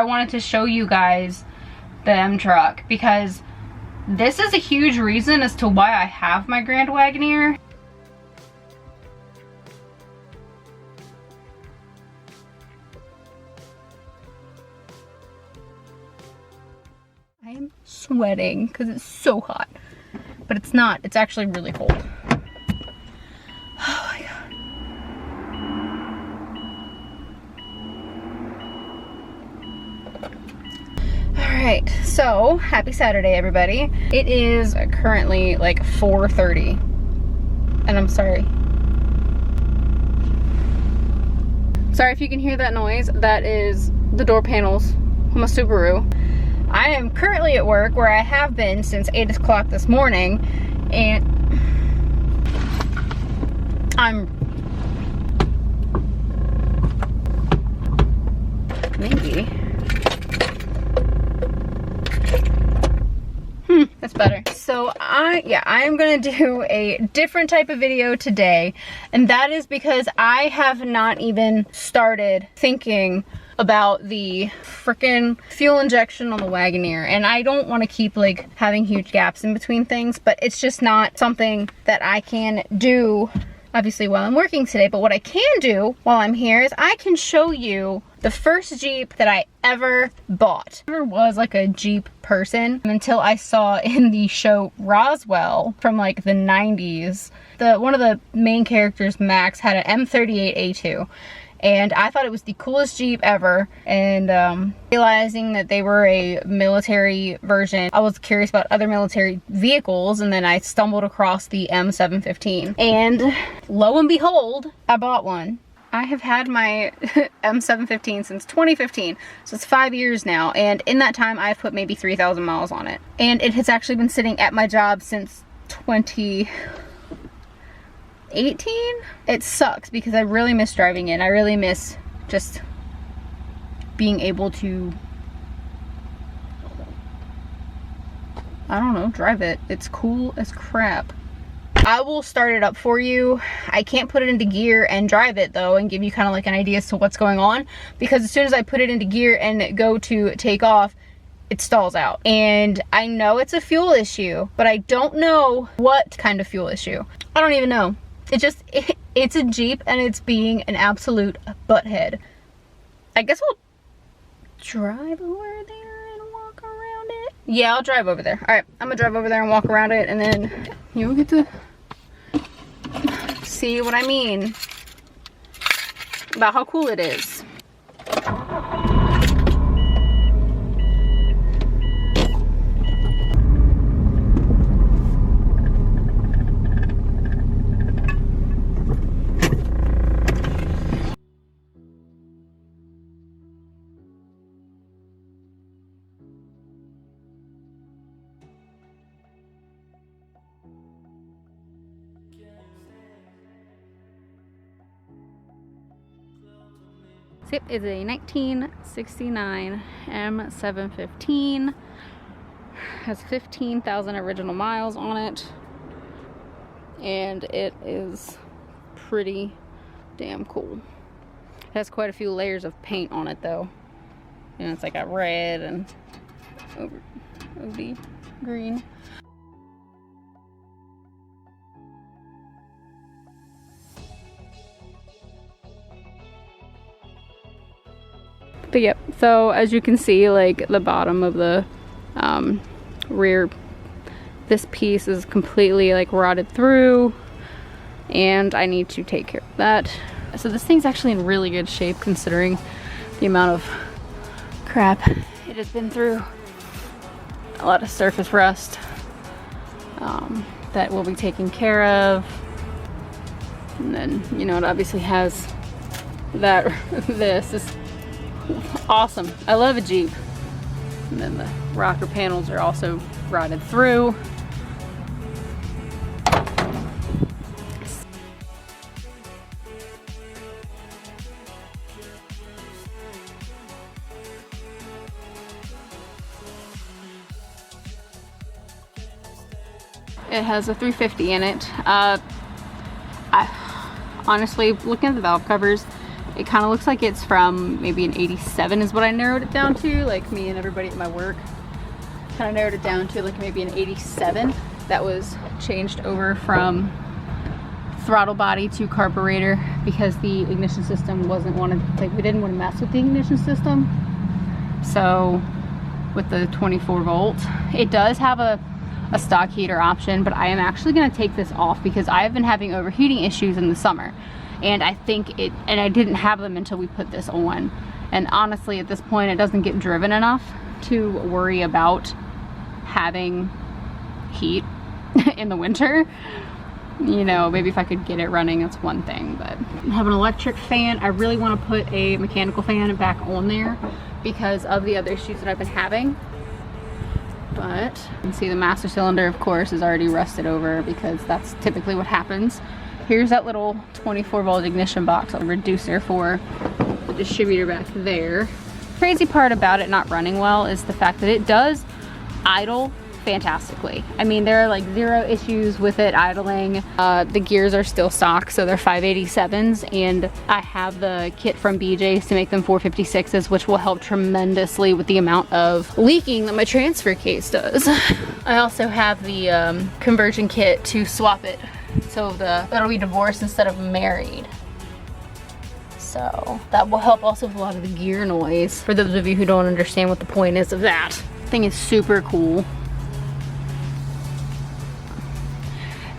I wanted to show you guys the M truck, because this is a huge reason as to why I have my Grand Wagoneer. I am sweating because it's so hot, but it's not. It's actually really cold. Oh my God. All right, so happy Saturday, everybody. It is currently like 4:30, and I'm sorry. Sorry if you can hear that noise. That is the door panels on my Subaru. I am currently at work, where I have been since 8 o'clock this morning, and maybe. That's better. So I am gonna do a different type of video today, and that is because I have not even started thinking about the freaking fuel injection on the Wagoneer, and I don't want to keep like having huge gaps in between things, but it's just not something that I can do obviously while I'm working today. But what I can do while I'm here is I can show you the first Jeep that I ever bought. I never was like a Jeep person until I saw in the show Roswell from like the 90s. One of the main characters, Max, had an M38A2. And I thought it was the coolest Jeep ever, and realizing that they were a military version, I was curious about other military vehicles, and then I stumbled across the M715, and lo and behold, I bought one. I have had my M715 since 2015, so it's 5 years now, and in that time I've put maybe 3,000 miles on it, and it has actually been sitting at my job since 2018. It sucks because I really miss driving it. I really miss just being able to, I don't know, drive it. It's cool as crap. I will start it up for you. I can't put it into gear and drive it though, and give you kind of like an idea as to what's going on, because as soon as I put it into gear and go to take off, it stalls out. And I know it's a fuel issue, but I don't know what kind of fuel issue. I don't even know. It's a Jeep, and it's being an absolute butthead. I guess I'll drive over there and walk around it. Yeah, I'll drive over there. All right, I'm gonna drive over there and walk around it, and then you'll get to see what I mean about how cool it is. Yep, it's a 1969 M715. Has 15,000 original miles on it, and it is pretty damn cool. It has quite a few layers of paint on it though, and it's like a red and OD green. But yep, so as you can see, like the bottom of the rear, this piece is completely like rotted through, and I need to take care of that. So this thing's actually in really good shape considering the amount of crap it has been through. A lot of surface rust that will be taken care of. And then, you know, it obviously has that, this is awesome. I love a Jeep. And then the rocker panels are also rotted through. It has a 350 in it. Honestly, looking at the valve covers, It kind of looks like it's from maybe an 87 is what I narrowed it down to. Like me and everybody at my work kind of narrowed it down to like maybe an 87. That was changed over from throttle body to carburetor because the ignition system wasn't wanted, like we didn't want to mess with the ignition system. So with the 24 volt, it does have a stock heater option, but I am actually going to take this off because I have been having overheating issues in the summer, and I think I didn't have them until we put this on. And honestly, at this point, it doesn't get driven enough to worry about having heat in the winter. You know, maybe if I could get it running, that's one thing, but I have an electric fan. I really want to put a mechanical fan back on there because of the other issues that I've been having. But you can see the master cylinder, of course, is already rusted over because that's typically what happens. Here's that little 24 volt ignition box, a reducer for the distributor back there. Crazy part about it not running well is the fact that it does idle fantastically. I mean, there are like zero issues with it idling. The gears are still stock, so they're 587s, and I have the kit from BJ's to make them 456s, which will help tremendously with the amount of leaking that my transfer case does. I also have the conversion kit to swap it, so that'll be divorced instead of married. So that will help also with a lot of the gear noise, for those of you who don't understand what the point is of that. Thing is super cool.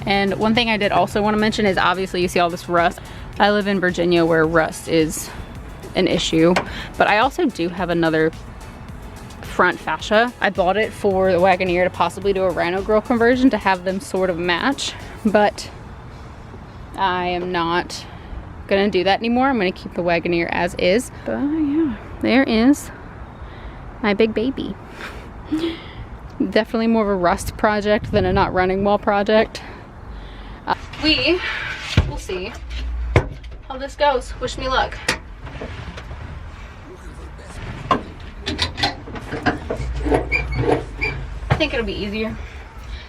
And one thing I did also want to mention is, obviously you see all this rust. I live in Virginia where rust is an issue, but I also do have another front fascia. I bought it for the Wagoneer to possibly do a Rhino Girl conversion to have them sort of match, but I am not gonna do that anymore. I'm gonna keep the Wagoneer as is. But yeah, there is my big baby. Definitely more of a rust project than a not running well project. We will see how this goes. Wish me luck. I think it'll be easier.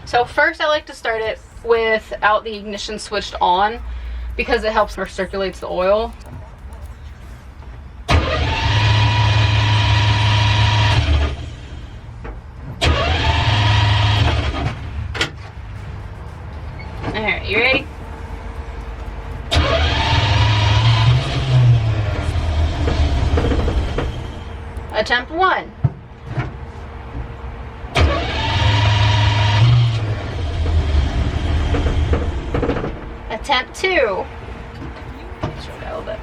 So first I like to start it without the ignition switched on because it helps recirculates the oil. Alright, you ready? Attempt 1. Attempt 2. Let's show that a little bit.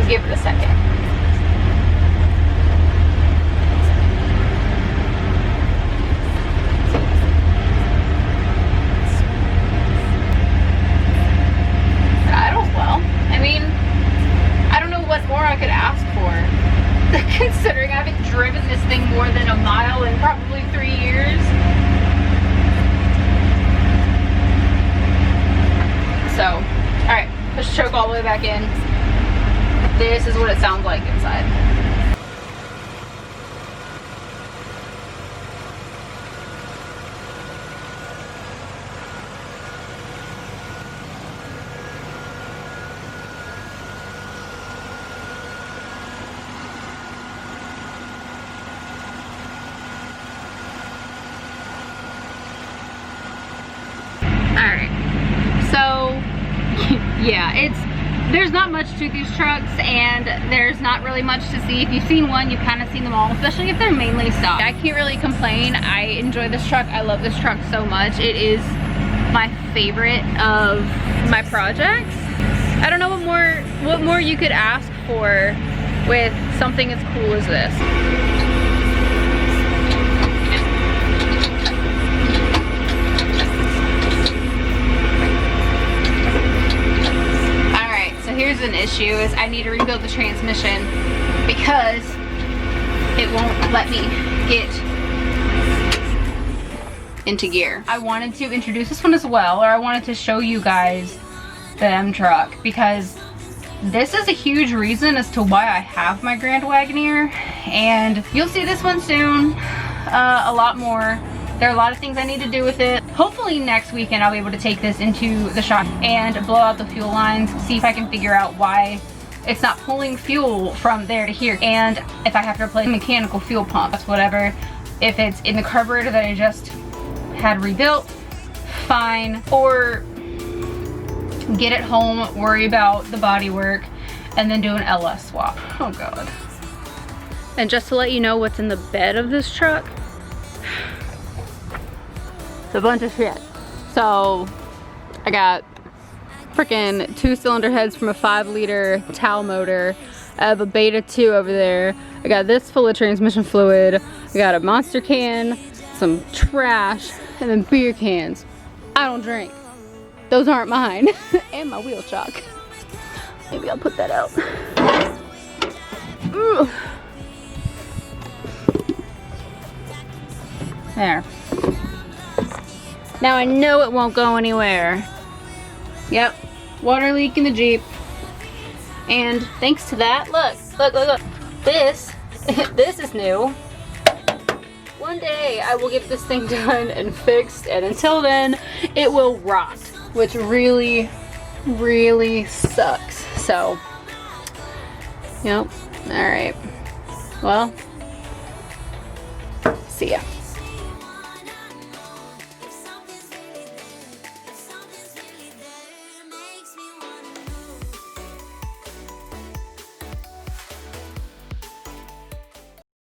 Give it a second. Idles well. I mean, I don't know what more I could ask for. Considering I haven't driven this thing more than a mile in probably 3 years. So, alright, push the choke all the way back in. This is what it sounds like inside. Alright, so yeah, there's not much to these trucks, and there's not really much to see. If you've seen one, you've kind of seen them all, especially if they're mainly stock. I can't really complain. I enjoy this truck. I love this truck so much. It is my favorite of my projects. I don't know what more you could ask for with something as cool as this. Here's an issue, is I need to rebuild the transmission because it won't let me get into gear. I wanted to introduce this one as well, or I wanted to show you guys the M truck, because this is a huge reason as to why I have my Grand Wagoneer, and you'll see this one soon. a lot more. There are a lot of things I need to do with it. Hopefully next weekend I'll be able to take this into the shop and blow out the fuel lines, see if I can figure out why it's not pulling fuel from there to here, and if I have to replace a mechanical fuel pump, that's whatever. If it's in the carburetor that I just had rebuilt, fine. Or get it home, worry about the body work, and then do an LS swap. Oh God. And just to let you know what's in the bed of this truck, it's a bunch of shit. So I got freaking 2-cylinder heads from a 5-liter Tau motor. I have a Beta 2 over there. I got this full of transmission fluid. I got a monster can, some trash, and then beer cans. I don't drink. Those aren't mine. And my wheel chock. Maybe I'll put that out. Ooh. There. Now I know it won't go anywhere. Yep, water leak in the Jeep. And thanks to that, look. This is new. One day I will get this thing done and fixed, and until then, it will rot, which really, really sucks. So, yep, all right. Well, see ya.